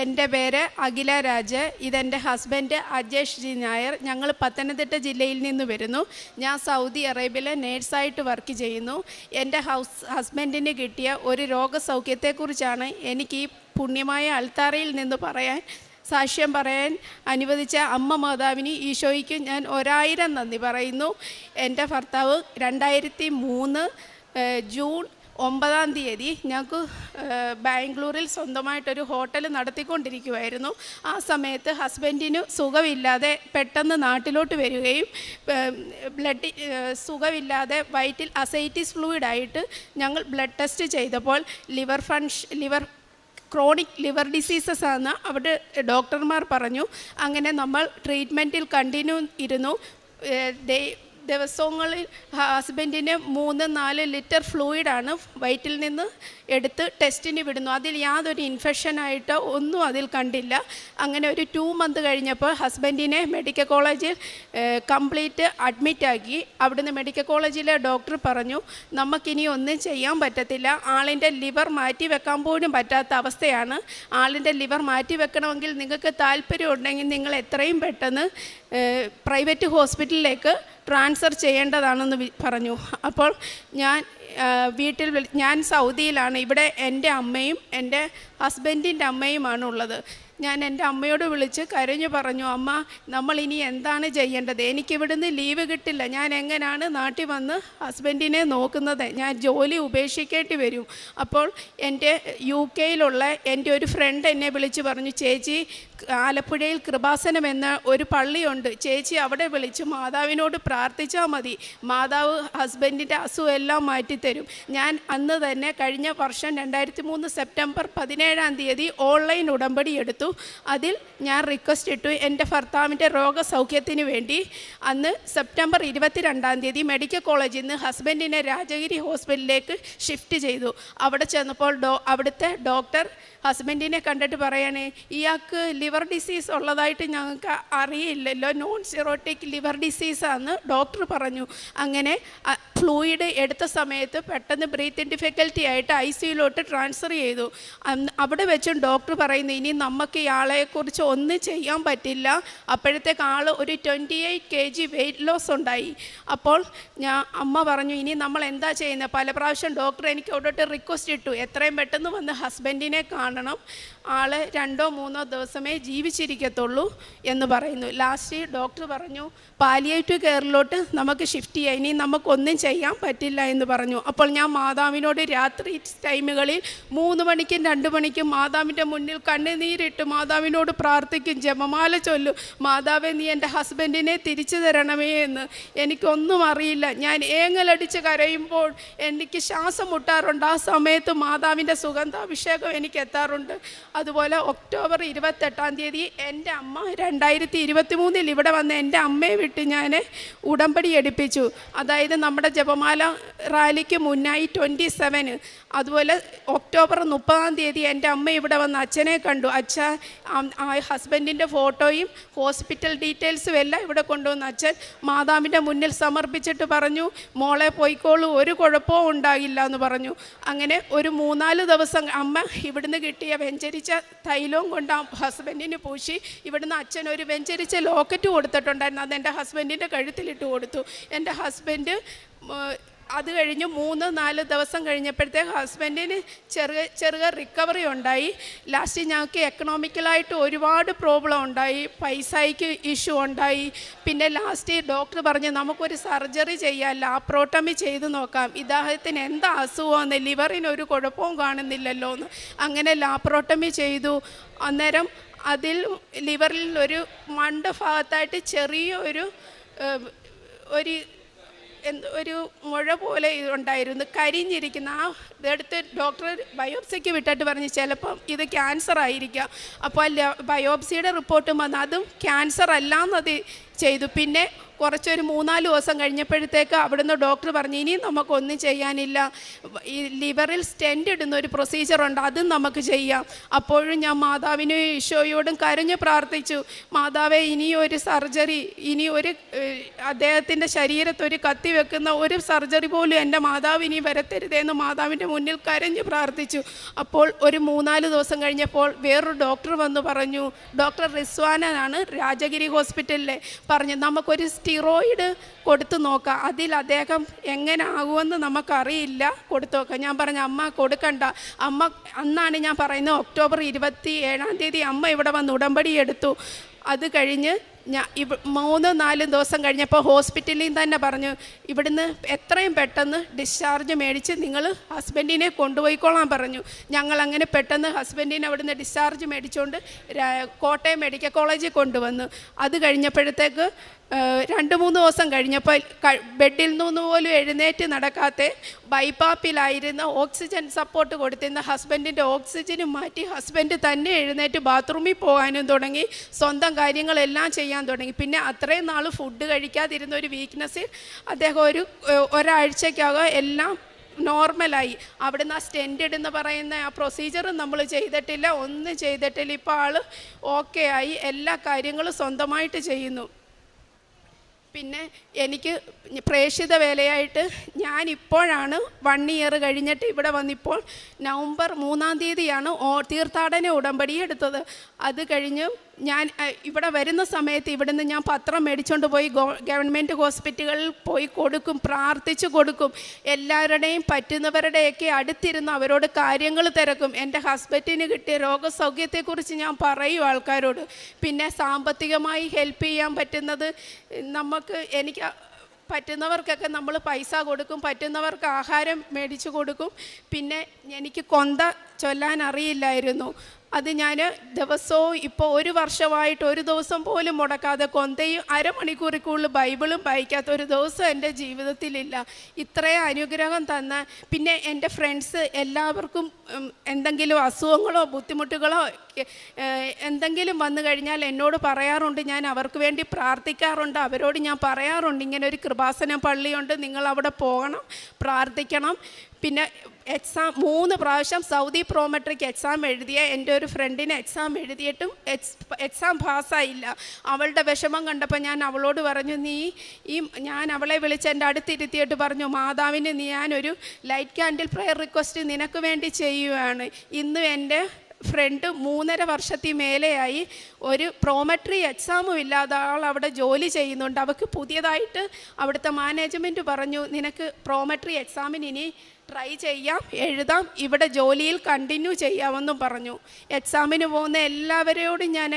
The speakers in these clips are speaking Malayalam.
എൻ്റെ പേര് അഖില രാജ്. ഇതെൻ്റെ ഹസ്ബൻഡ് അജേഷ് ജി നായർ. ഞങ്ങൾ പത്തനംതിട്ട ജില്ലയിൽ നിന്ന് വരുന്നു. ഞാൻ സൗദി അറേബ്യയിലെ നേഴ്സായിട്ട് വർക്ക് ചെയ്യുന്നു. എൻ്റെ ഹസ്ബൻഡിന് കിട്ടിയ ഒരു രോഗസൗഖ്യത്തെക്കുറിച്ചാണ് എനിക്ക് ഈ പുണ്യമായ അൾത്താരയിൽ നിന്ന് സാക്ഷ്യം പറയാൻ അനുവദിച്ച അമ്മ മാതാവിന് ഈശോയ്ക്കും ഞാൻ 1000 നന്ദി പറയുന്നു. എൻ്റെ ഭർത്താവ് 2003 ജൂൺ 9 ഞങ്ങൾക്ക് ബാംഗ്ലൂരിൽ സ്വന്തമായിട്ടൊരു ഹോട്ടൽ നടത്തിക്കൊണ്ടിരിക്കുമായിരുന്നു. ആ സമയത്ത് ഹസ്ബൻഡിന് സുഖമില്ലാതെ പെട്ടെന്ന് നാട്ടിലോട്ട് വരികയും സുഖമില്ലാതെ വയറ്റിൽ അസൈറ്റിസ് ഫ്ലൂയിഡായിട്ട് ഞങ്ങൾ ബ്ലഡ് ടെസ്റ്റ് ചെയ്തപ്പോൾ ക്രോണിക് ലിവർ ഡിസീസസ് ആണ് അവിടെ ഡോക്ടർമാർ പറഞ്ഞു. അങ്ങനെ നമ്മൾ ട്രീറ്റ്മെൻറ്റിൽ കണ്ടിന്യൂ ഇരുന്നു. ദിവസങ്ങളിൽ ഹസ്ബൻഡിന് 3-4 ലിറ്റർ ഫ്ലൂയിഡാണ് വയറ്റിൽ നിന്ന് എടുത്ത് ടെസ്റ്റിന് വിടുന്നു. അതിൽ യാതൊരു ഇൻഫെക്ഷനായിട്ടോ ഒന്നും അതിൽ കണ്ടില്ല. അങ്ങനെ ഒരു 2 മന്ത് കഴിഞ്ഞപ്പോൾ ഹസ്ബൻഡിനെ മെഡിക്കൽ കോളേജിൽ കംപ്ലീറ്റ് അഡ്മിറ്റാക്കി. അവിടുന്ന് മെഡിക്കൽ കോളേജിലെ ഡോക്ടർ പറഞ്ഞു, നമുക്കിനി ഒന്നും ചെയ്യാൻ പറ്റത്തില്ല, ആളിൻ്റെ ലിവർ മാറ്റി വെക്കാൻ പോലും പറ്റാത്ത അവസ്ഥയാണ്. ആളിൻ്റെ ലിവർ മാറ്റി വെക്കണമെങ്കിൽ നിങ്ങൾക്ക് താല്പര്യമുണ്ടെങ്കിൽ നിങ്ങൾ എത്രയും പെട്ടെന്ന് പ്രൈവറ്റ് ഹോസ്പിറ്റലിലേക്ക് ട്രാൻസ്ഫർ ചെയ്യേണ്ടതാണെന്ന് പറഞ്ഞു. അപ്പോൾ ഞാൻ സൗദിയിലാണ്. ഇവിടെ എൻ്റെ അമ്മയും എൻ്റെ ഹസ്ബൻഡിൻ്റെ അമ്മയുമാണുള്ളത്. ഞാൻ എൻ്റെ അമ്മയോട് വിളിച്ച് കരഞ്ഞു പറഞ്ഞു, അമ്മ നമ്മളിനി എന്താണ് ചെയ്യേണ്ടത്? എനിക്കിവിടുന്ന് ലീവ് കിട്ടില്ല. ഞാൻ എങ്ങനെയാണ് നാട്ടിൽ വന്ന് ഹസ്ബൻഡിനെ നോക്കുന്നത്? ഞാൻ ജോലി ഉപേക്ഷിക്കേണ്ടി വരും. അപ്പോൾ എൻ്റെ UK എൻ്റെ ഒരു ഫ്രണ്ട് എന്നെ വിളിച്ച് പറഞ്ഞു, ചേച്ചി ആലപ്പുഴയിൽ കൃപാസനം എന്ന ഒരു പള്ളിയുണ്ട്, ചേച്ചി അവിടെ വിളിച്ച് മാതാവിനോട് പ്രാർത്ഥിച്ചാൽ മതി, മാതാവ് ഹസ്ബൻഡിൻ്റെ അസുഖമെല്ലാം മാറ്റിത്തരും. ഞാൻ അന്ന് തന്നെ കഴിഞ്ഞ വർഷം 2003 സെപ്റ്റംബർ 17 ഓൺലൈൻ ഉടമ്പടി എടുത്തു. അതിൽ ഞാൻ റിക്വസ്റ്റ് ഇട്ടു എൻ്റെ ഭർത്താവിൻ്റെ രോഗസൗഖ്യത്തിന് വേണ്ടി. അന്ന് സെപ്റ്റംബർ 22 മെഡിക്കൽ കോളേജിൽ നിന്ന് ഹസ്ബൻഡിനെ രാജഗിരി ഹോസ്പിറ്റലിലേക്ക് ഷിഫ്റ്റ് ചെയ്തു. അവിടെ ചെന്നപ്പോൾ അവിടുത്തെ ഡോക്ടർ ഹസ്ബൻഡിനെ കണ്ടിട്ട് പറയണേ, ഇയാൾക്ക് ലിവർ ഡിസീസ് ഉള്ളതായിട്ട് ഞങ്ങൾക്ക് അറിയില്ലല്ലോ, നോൺ സിറോട്ടിക് ലിവർ ഡിസീസാണെന്ന് ഡോക്ടർ പറഞ്ഞു. അങ്ങനെ ഫ്ലൂയിഡ് എടുത്ത സമയത്ത് പെട്ടെന്ന് ബ്രീത്തിങ് ഡിഫിക്കൽറ്റി ആയിട്ട് ICUയിലോട്ട് ട്രാൻസ്ഫർ ചെയ്തു. അവിടെ വെച്ചും ഡോക്ടർ പറയുന്നു, ഇനി നമുക്ക് ഇയാളെക്കുറിച്ച് ഒന്നും ചെയ്യാൻ പറ്റില്ല. അപ്പോഴത്തേക്ക് ഒരു 28 kg വെയിറ്റ് ലോസ് ഉണ്ടായി. അപ്പോൾ അമ്മ പറഞ്ഞു, ഇനി നമ്മൾ എന്താ ചെയ്യുന്നത്? പല പ്രാവശ്യം ഡോക്ടർ എനിക്ക് അവിടോട്ട് റിക്വസ്റ്റ് ഇട്ടു, എത്രയും പെട്ടെന്ന് വന്ന് ഹസ്ബൻഡിനെ കാണണം, ആൾ 2-3 ദിവസമേ ജീവിച്ചിരിക്കത്തുള്ളൂ എന്ന് പറയുന്നു. ലാസ്റ്റ് ഡോക്ടർ പറഞ്ഞു, പാലിയേറ്റീവ് കെയറിലോട്ട് നമുക്ക് ഷിഫ്റ്റ് ചെയ്യാം, ഇനി നമുക്കൊന്നും ചെയ്യാൻ പറ്റില്ല എന്ന് പറഞ്ഞു. അപ്പോൾ ഞാൻ മാതാവിനോട് രാത്രി ടൈമുകളിൽ 3 മണിക്കും 2 മണിക്കും മാതാവിൻ്റെ മുന്നിൽ കണ്ണുനീരിട്ട് മാതാവിനോട് പ്രാർത്ഥിക്കും, ജപമാല ചൊല്ലും, മാതാവേ നീ എൻ്റെ ഹസ്ബൻഡിനെ തിരിച്ചു തരണമേ എന്ന്. എനിക്കൊന്നും അറിയില്ല. ഞാൻ ഏങ്ങലടിച്ച് കരയുമ്പോൾ എനിക്ക് ശ്വാസം മുട്ടാറുണ്ട്. ആ സമയത്ത് മാതാവിൻ്റെ സുഗന്ധാഭിഷേകം എനിക്ക് എത്താറുണ്ട്. അതുപോലെ ഒക്ടോബർ 28 എൻ്റെ അമ്മ 2023 ഇവിടെ വന്ന് എൻ്റെ അമ്മയെ വിട്ട് ഞാൻ ഉടമ്പടി എടുപ്പിച്ചു. അതായത് നമ്മുടെ ജപമാല റാലിക്ക് മുന്നായി 27. അതുപോലെ ഒക്ടോബർ 30 എൻ്റെ അമ്മ ഇവിടെ വന്ന് അച്ഛനെ കണ്ടു. ഹസ്ബൻഡിൻ്റെ ഫോട്ടോയും ഹോസ്പിറ്റൽ ഡീറ്റെയിൽസും എല്ലാം ഇവിടെ കൊണ്ടുവന്ന് അച്ഛൻ മാതാവിൻ്റെ മുന്നിൽ സമർപ്പിച്ചിട്ട് പറഞ്ഞു, മോളെ പോയിക്കോളൂ, ഒരു കുഴപ്പവും ഉണ്ടാകില്ല എന്ന് പറഞ്ഞു. അങ്ങനെ ഒരു 3-4 ദിവസം അമ്മ ഇവിടുന്ന് കിട്ടിയ വെഞ്ചരിച്ച തൈലവും കൊണ്ട് ഹസ്ബൻഡിന് പൂശി. ഇവിടുന്ന് അച്ഛൻ ഒരു വെഞ്ചരിച്ച ലോക്കറ്റ് കൊടുത്തിട്ടുണ്ടായിരുന്നു, അതെൻ്റെ ഹസ്ബൻഡിൻ്റെ കഴുത്തിലിട്ട് കൊടുത്തു. എൻ്റെ ഹസ്ബൻഡ് അത് കഴിഞ്ഞ് 3-4 ദിവസം കഴിഞ്ഞപ്പോഴത്തേക്ക് ഹസ്ബൻഡിന് ചെറിയ റിക്കവറി ഉണ്ടായി. ലാസ്റ്റ് ഞങ്ങൾക്ക് എക്കണോമിക്കലായിട്ട് ഒരുപാട് പ്രോബ്ലം ഉണ്ടായി, പൈസയ്ക്ക് ഇഷ്യൂ ഉണ്ടായി. പിന്നെ ലാസ്റ്റ് ഡോക്ടർ പറഞ്ഞു, നമുക്കൊരു സർജറി ചെയ്യാം, ലാപ്രോട്ടമി ചെയ്ത് നോക്കാം, ഇദ്ദേഹത്തിന് എന്താ അസുഖമെന്ന്, ലിവറിന് ഒരു കുഴപ്പവും കാണുന്നില്ലല്ലോ എന്ന്. അങ്ങനെ ലാപ്രോട്ടമി ചെയ്തു. അന്നേരം അതിൽ ലിവറിൽ ഒരു ഭാഗത്തായിട്ട് ചെറിയൊരു ഒരു മുഴ പോലെ ഉണ്ടായിരുന്നു, കരിഞ്ഞിരിക്കുന്ന. ഇതെടുത്ത് ഡോക്ടർ ബയോപ്സിക്ക് വിട്ടിട്ട് പറഞ്ഞ് ചിലപ്പം ഇത് ക്യാൻസർ ആയിരിക്കാം. അപ്പോൾ ബയോപ്സിയുടെ റിപ്പോർട്ടും വന്ന് അതും ക്യാൻസർ അല്ലാന്നത് ചെയ്തു. പിന്നെ കുറച്ചൊരു 3-4 ദിവസം കഴിഞ്ഞപ്പോഴത്തേക്ക് അവിടുന്ന് ഡോക്ടർ പറഞ്ഞു ഇനിയും നമുക്കൊന്നും ചെയ്യാനില്ല, ഈ ലിവറിൽ സ്റ്റെൻറ്റ് ഇടുന്ന ഒരു പ്രൊസീജിയറുണ്ട്, അതും നമുക്ക് ചെയ്യാം. അപ്പോഴും ഞാൻ മാതാവിനും ഈശോയോടും കരഞ്ഞു പ്രാർത്ഥിച്ചു, മാതാവേ ഇനിയൊരു സർജറി, ഇനി ഒരു അദ്ദേഹത്തിൻ്റെ ശരീരത്ത് ഒരു കത്തി വെക്കുന്ന ഒരു സർജറി പോലും എൻ്റെ മാതാവ് ഇനി വരത്തരുതേന്ന് മാതാവിൻ്റെ മുന്നിൽ കരഞ്ഞു പ്രാർത്ഥിച്ചു. അപ്പോൾ ഒരു 3-4 ദിവസം കഴിഞ്ഞപ്പോൾ വേറൊരു ഡോക്ടർ വന്ന് പറഞ്ഞു, ഡോക്ടർ റിസ്വാനാണ് രാജഗിരി ഹോസ്പിറ്റലിലെ, പറഞ്ഞു നമുക്കൊരു സ്റ്റിറോയിഡ് കൊടുത്തു നോക്കാം, അതിൽ അദ്ദേഹം എങ്ങനെ ആകുമെന്ന് നമുക്കറിയില്ല, കൊടുത്തു നോക്കാം. ഞാൻ പറഞ്ഞു അമ്മ കൊടുക്കണ്ട. അമ്മ അന്നാണ് ഞാൻ പറയുന്നത് ഒക്ടോബർ 27 അമ്മ ഇവിടെ വന്ന് ഉടമ്പടി എടുത്തു. അത് കഴിഞ്ഞ് 3-4 ദിവസം കഴിഞ്ഞപ്പോൾ ഹോസ്പിറ്റലിൽ തന്നെ പറഞ്ഞു ഇവിടുന്ന് എത്രയും പെട്ടെന്ന് ഡിസ്ചാർജ് മേടിച്ച് നിങ്ങൾ ഹസ്ബൻഡിനെ കൊണ്ടുപോയിക്കോളാൻ പറഞ്ഞു. ഞങ്ങളങ്ങനെ പെട്ടെന്ന് ഹസ്ബൻഡിനെ അവിടുന്ന് ഡിസ്ചാർജ് മേടിച്ചുകൊണ്ട് കോട്ടയം മെഡിക്കൽ കോളേജിൽ കൊണ്ടുവന്നു. അത് കഴിഞ്ഞപ്പോഴത്തേക്ക് 2-3 ദിവസം കഴിഞ്ഞപ്പോൾ ബെഡിൽ നിന്ന് പോലും എഴുന്നേറ്റ് നടക്കാത്ത ബൈപ്പാപ്പിലായിരുന്ന ഓക്സിജൻ സപ്പോർട്ട് കൊടുത്തിരുന്ന ഹസ്ബൻഡിൻ്റെ ഓക്സിജനും മാറ്റി ഹസ്ബൻഡ് തന്നെ എഴുന്നേറ്റ് ബാത്റൂമിൽ പോകാനും തുടങ്ങി, സ്വന്തം കാര്യങ്ങളെല്ലാം ചെയ്യാൻ തുടങ്ങി. പിന്നെ അത്രയും നാൾ ഫുഡ് കഴിക്കാതിരുന്ന ഒരു വീക്ക്നെസ്സിൽ അദ്ദേഹം ഒരാഴ്ചക്കകം എല്ലാം നോർമലായി. അവിടുന്ന് ആ സ്റ്റെൻറ്റ് ഇടുന്ന പറയുന്ന ആ പ്രൊസീജിയറും നമ്മൾ ചെയ്തിട്ടില്ല, ഒന്നും ചെയ്തിട്ടില്ല. ഇപ്പോൾ ആൾ ഓക്കെ ആയി, എല്ലാ കാര്യങ്ങളും സ്വന്തമായിട്ട് ചെയ്യുന്നു. പിന്നെ എനിക്ക് പ്രേക്ഷിത വേലയായിട്ട് ഞാനിപ്പോഴാണ് 1 ഇയർ കഴിഞ്ഞിട്ട് ഇവിടെ വന്നിപ്പോൾ നവംബർ 3 തീർത്ഥാടന ഉടമ്പടി എടുത്തത്. അത് കഴിഞ്ഞ് ഞാൻ ഇവിടെ വരുന്ന സമയത്ത് ഇവിടുന്ന് ഞാൻ പത്രം മേടിച്ചുകൊണ്ട് പോയി ഗവൺമെൻറ് ഹോസ്പിറ്റലുകളിൽ പോയി കൊടുക്കും, പ്രാർത്ഥിച്ചു കൊടുക്കും. എല്ലാവരുടെയും പറ്റുന്നവരുടെയൊക്കെ അടുത്തിരുന്ന് അവരോട് കാര്യങ്ങൾ തിരക്കും. എൻ്റെ ഹസ്ബൻഡിന് കിട്ടിയ രോഗസൗഖ്യത്തെക്കുറിച്ച് ഞാൻ പറയും ആൾക്കാരോട്. പിന്നെ സാമ്പത്തികമായി ഹെൽപ്പ് ചെയ്യാൻ പറ്റുന്നത് എനിക്ക് പറ്റുന്നവർക്കൊക്കെ നമ്മൾ പൈസ കൊടുക്കും, പറ്റുന്നവർക്ക് ആഹാരം മേടിച്ചു കൊടുക്കും. പിന്നെ എനിക്ക് കൊന്ത ചൊല്ലാൻ അറിയില്ലായിരുന്നു. അത് ഞാൻ ദിവസവും ഇപ്പോൾ 1 വർഷമായിട്ട് ഒരു ദിവസം പോലും മുടക്കാതെ കൊന്തയും 1/2 മണിക്കൂറിൽ കൂടുതൽ ബൈബിളും വായിക്കാത്ത ഒരു ദിവസം എൻ്റെ ജീവിതത്തിലില്ല. ഇത്രയും അനുഗ്രഹം തന്ന പിന്നെ എൻ്റെ ഫ്രണ്ട്സ് എല്ലാവർക്കും എന്തെങ്കിലും അസുഖങ്ങളോ ബുദ്ധിമുട്ടുകളോ എന്തെങ്കിലും വന്നു കഴിഞ്ഞാൽ എന്നോട് പറയാറുണ്ട്, ഞാൻ അവർക്ക് വേണ്ടി പ്രാർത്ഥിക്കാറുണ്ട്. അവരോട് ഞാൻ പറയാറുണ്ട് ഇങ്ങനെ ഒരു കൃപാസന പള്ളിയുണ്ട്, നിങ്ങൾ അവിടെ പോകണം, പ്രാർത്ഥിക്കണം. പിന്നെ 3 പ്രാവശ്യം സൗദി പ്രോമെട്രിക് എക്സാം എഴുതിയ എൻ്റെ ഒരു ഫ്രണ്ടിന് എക്സാം എഴുതിയിട്ടും എക്സാം പാസ്സായില്ല. അവളുടെ വിഷമം കണ്ടപ്പോൾ ഞാൻ അവളോട് പറഞ്ഞു, ഞാൻ അവളെ വിളിച്ച് എൻ്റെ അടുത്തിരുത്തിയിട്ട് പറഞ്ഞു, മാതാവിന് ഞാനൊരു ലൈറ്റ് ക്യാൻഡിൽ പ്രെയർ റിക്വസ്റ്റ് നിനക്ക് വേണ്ടി ചെയ്യുകയാണ്. ഇന്ന് എൻ്റെ ഫ്രണ്ട് 3.5 വർഷത്തിൽ മേലെയായി ഒരു പ്രോമെട്രി എക്സാമും ഇല്ലാതെ ആൾ അവിടെ ജോലി ചെയ്യുന്നുണ്ട്. അവൾക്ക് പുതിയതായിട്ട് അവിടുത്തെ മാനേജ്മെൻറ്റ് പറഞ്ഞു, നിനക്ക് പ്രോമെട്രി എക്സാമിന് ഇനി ട്രൈ ചെയ്യാം, എഴുതാം, ഇവിടെ ജോലിയിൽ കണ്ടിന്യൂ ചെയ്യാമെന്നും പറഞ്ഞു. എക്സാമിന് പോകുന്ന എല്ലാവരോടും ഞാൻ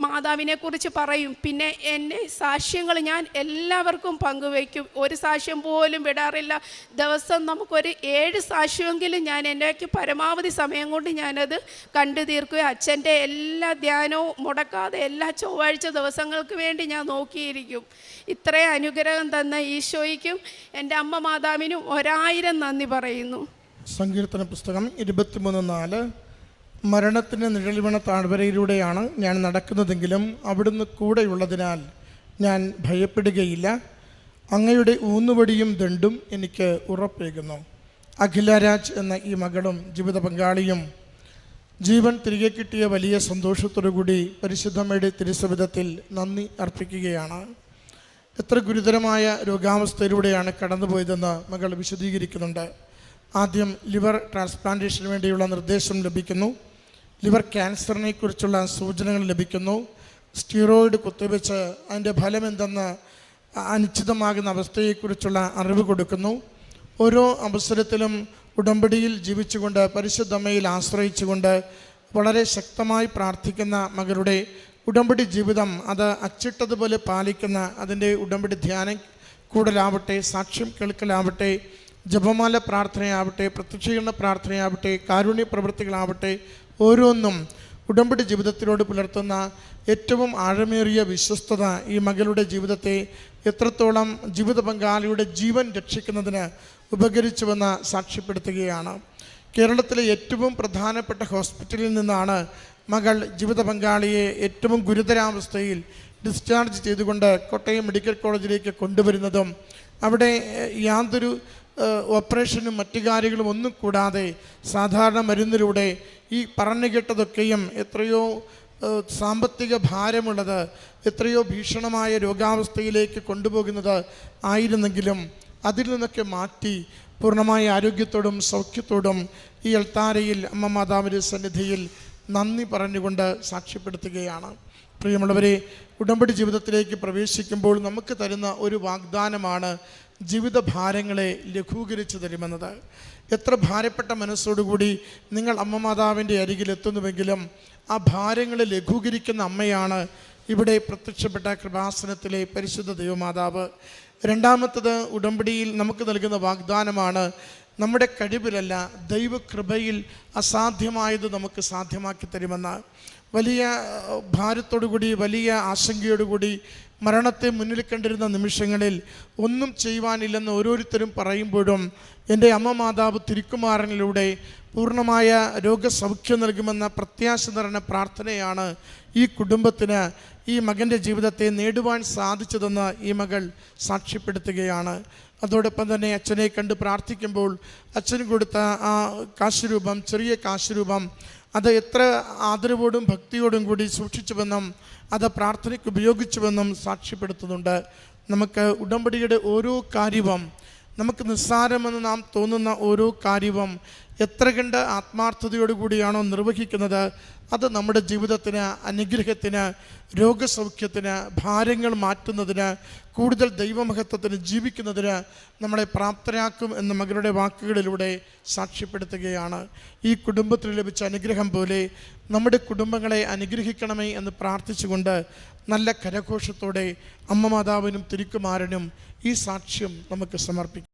മാതാവിനെക്കുറിച്ച് പറയും. പിന്നെ എൻ്റെ സാക്ഷ്യങ്ങൾ ഞാൻ എല്ലാവർക്കും പങ്കുവയ്ക്കും, ഒരു സാക്ഷ്യം പോലും വിടാറില്ല. ദിവസം നമുക്കൊരു 7 സാക്ഷ്യമെങ്കിലും ഞാൻ എനിക്ക് പരമാവധി സമയം കൊണ്ട് ഞാനത് കണ്ടു തീർക്കുകയും അച്ഛൻ്റെ എല്ലാ ധ്യാനവും മുടക്കാതെ എല്ലാ ചൊവ്വാഴ്ച ദിവസങ്ങൾക്ക് വേണ്ടി ഞാൻ നോക്കിയിരിക്കും. ഇത്രയും അനുഗ്രഹം തന്ന ഈശോയ്ക്കും എൻ്റെ അമ്മ മാതാവിനും 1000 നന്ദി പറയുന്നു. സങ്കീർത്തന പുസ്തകം 23:4 മരണത്തിൻ്റെ നിഴൽവീണ താഴ്വരയിലൂടെയാണ് ഞാൻ നടക്കുന്നതെങ്കിലും അവിടുന്ന് കൂടെയുള്ളതിനാൽ ഞാൻ ഭയപ്പെടുകയില്ല. അങ്ങയുടെ ഊന്നുവടിയും ദണ്ടും എനിക്ക് ഉറപ്പേകുന്നു. അഖിലരാജ് എന്ന ഈ മകളും ജീവിത പങ്കാളിയും ജീവൻ തിരികെ കിട്ടിയ വലിയ സന്തോഷത്തോടുകൂടി പരിശുദ്ധമ്മയുടെ തിരുസവിധത്തിൽ നന്ദി അർപ്പിക്കുകയാണ്. എത്ര ഗുരുതരമായ രോഗാവസ്ഥയിലൂടെയാണ് കടന്നുപോയതെന്ന് മകൾ വിശദീകരിക്കുന്നുണ്ട്. ആദ്യം ലിവർ ട്രാൻസ്പ്ലാന്റേഷന് വേണ്ടിയുള്ള നിർദ്ദേശം ലഭിക്കുന്നു, ലിവർ ക്യാൻസറിനെ കുറിച്ചുള്ള സൂചനകൾ ലഭിക്കുന്നു, സ്റ്റീറോയിഡ് കുത്തിവെച്ച് അതിൻ്റെ ഫലം എന്തെന്ന് അനിശ്ചിതമാകുന്ന അവസ്ഥയെക്കുറിച്ചുള്ള അറിവ് കൊടുക്കുന്നു. ഓരോ അവസരത്തിലും ഉടമ്പടിയിൽ ജീവിച്ചുകൊണ്ട് പരിശുദ്ധമ്മയിൽ ആശ്രയിച്ചുകൊണ്ട് വളരെ ശക്തമായി പ്രാർത്ഥിക്കുന്ന മകളുടെ ഉടമ്പടി ജീവിതം അത് അച്ചിട്ടതുപോലെ പാലിക്കുന്ന അതിൻ്റെ ഉടമ്പടി ധ്യാനം കൂടലാവട്ടെ, സാക്ഷ്യം കേൾക്കലാവട്ടെ, ജപമാല പ്രാർത്ഥനയാവട്ടെ, പ്രത്യക്ഷീകരണ പ്രാർത്ഥനയാവട്ടെ, കാരുണ്യ പ്രവൃത്തികളാവട്ടെ, ഓരോന്നും ഉടമ്പടി ജീവിതത്തിനോട് പുലർത്തുന്ന ഏറ്റവും ആഴമേറിയ വിശ്വസ്തത ഈ മകളുടെ ജീവിതത്തെ എത്രത്തോളം ജീവിത പങ്കാളിയുടെ ജീവൻ രക്ഷിക്കുന്നതിന് ഉപകരിച്ചുവെന്ന് സാക്ഷ്യപ്പെടുത്തുകയാണ്. കേരളത്തിലെ ഏറ്റവും പ്രധാനപ്പെട്ട ഹോസ്പിറ്റലിൽ നിന്നാണ് മകൾ ജീവിത പങ്കാളിയെ ഏറ്റവും ഗുരുതരാവസ്ഥയിൽ ഡിസ്ചാർജ് ചെയ്തുകൊണ്ട് കോട്ടയം മെഡിക്കൽ കോളേജിലേക്ക് കൊണ്ടുവരുന്നതും അവിടെ യാതൊരു ഓപ്പറേഷനും മറ്റു കാര്യങ്ങളും ഒന്നും കൂടാതെ സാധാരണ മരുന്നിലൂടെ ഈ പറഞ്ഞു കേട്ടതൊക്കെയും എത്രയോ സാമ്പത്തിക ഭാരമുള്ളത്, എത്രയോ ഭീഷണമായ രോഗാവസ്ഥയിലേക്ക് കൊണ്ടുപോകുന്നത് ആയിരുന്നെങ്കിലും അതിൽ നിന്നൊക്കെ മാറ്റി പൂർണ്ണമായ ആരോഗ്യത്തോടും സൗഖ്യത്തോടും ഈ അൾത്താരയിൽ അമ്മ മാതാവിൻ്റെ സന്നിധിയിൽ നന്ദി പറഞ്ഞുകൊണ്ട് സാക്ഷ്യപ്പെടുത്തുകയാണ്. പ്രിയമുള്ളവരെ, ഉടമ്പടി ജീവിതത്തിലേക്ക് പ്രവേശിക്കുമ്പോൾ നമുക്ക് തരുന്ന ഒരു വാഗ്ദാനമാണ് ജീവിത ഭാരങ്ങളെ ലഘൂകരിച്ചു തരുമെന്നത്. എത്ര ഭാരപ്പെട്ട മനസ്സോടുകൂടി നിങ്ങൾ അമ്മ മാതാവിൻ്റെ അരികിലെത്തുന്നുവെങ്കിലും ആ ഭാരങ്ങളെ ലഘൂകരിക്കുന്ന അമ്മയാണ് ഇവിടെ പ്രത്യക്ഷപ്പെട്ട കൃപാസനത്തിലെ പരിശുദ്ധ ദൈവമാതാവ്. രണ്ടാമത്തത്, ഉടമ്പടിയിൽ നമുക്ക് നൽകുന്ന വാഗ്ദാനമാണ് നമ്മുടെ കഴിവിലല്ല ദൈവകൃപയിൽ അസാധ്യമായത് നമുക്ക് സാധ്യമാക്കി തരുമെന്ന്. വലിയ ഭാരത്തോടുകൂടി വലിയ ആശങ്കയോടുകൂടി മരണത്തെ മുന്നിൽ കണ്ടിരുന്ന നിമിഷങ്ങളിൽ ഒന്നും ചെയ്യുവാനില്ലെന്ന് ഓരോരുത്തരും പറയുമ്പോഴും എൻ്റെ അമ്മ മാതാവ് തിരുക്കുമാരനിലൂടെ പൂർണ്ണമായ രോഗസൗഖ്യം നൽകുമെന്ന പ്രത്യാശ നിറഞ്ഞ പ്രാർത്ഥനയാണ് ഈ കുടുംബത്തിന് ഈ മകൻ്റെ ജീവിതത്തെ നേടുവാൻ സാധിച്ചതെന്ന് ഈ മകൾ സാക്ഷ്യപ്പെടുത്തുകയാണ്. അതോടൊപ്പം തന്നെ അച്ഛനെ കണ്ട് പ്രാർത്ഥിക്കുമ്പോൾ അച്ഛൻ കൊടുത്ത ആ കാശുരൂപം, ചെറിയ കാശുരൂപം, അത് എത്ര ആദരവോടും ഭക്തിയോടും കൂടി സൂക്ഷിച്ചുവെന്നും അത് പ്രാർത്ഥനയ്ക്ക് ഉപയോഗിച്ചുവെന്നും സാക്ഷ്യപ്പെടുത്തുന്നുണ്ട്. നമുക്ക് ഉടമ്പടിയുടെ ഓരോ കാര്യവും, നമുക്ക് നിസ്സാരമെന്ന് നാം തോന്നുന്ന ഓരോ കാര്യവും എത്ര കണ്ട് ആത്മാർത്ഥതയോടുകൂടിയാണോ നിർവഹിക്കുന്നത്, അത് നമ്മുടെ ജീവിതത്തിന്, അനുഗ്രഹത്തിന്, രോഗസൗഖ്യത്തിന്, ഭാരങ്ങൾ മാറ്റുന്നതിന്, കൂടുതൽ ദൈവമഹത്വത്തിന് ജീവിക്കുന്നതിന് നമ്മളെ പ്രാപ്തരാക്കും എന്ന മകളുടെ വാക്കുകളിലൂടെ സാക്ഷ്യപ്പെടുത്തുകയാണ്. ഈ കുടുംബത്തിന് ലഭിച്ച അനുഗ്രഹം പോലെ നമ്മുടെ കുടുംബങ്ങളെ അനുഗ്രഹിക്കണമേ എന്ന് പ്രാർത്ഥിച്ചുകൊണ്ട് നല്ല കരഘോഷത്തോടെ അമ്മ മാതാവിനും തിരുക്കുമാരനും ഈ സാക്ഷ്യം നമുക്ക് സമർപ്പിക്കാം.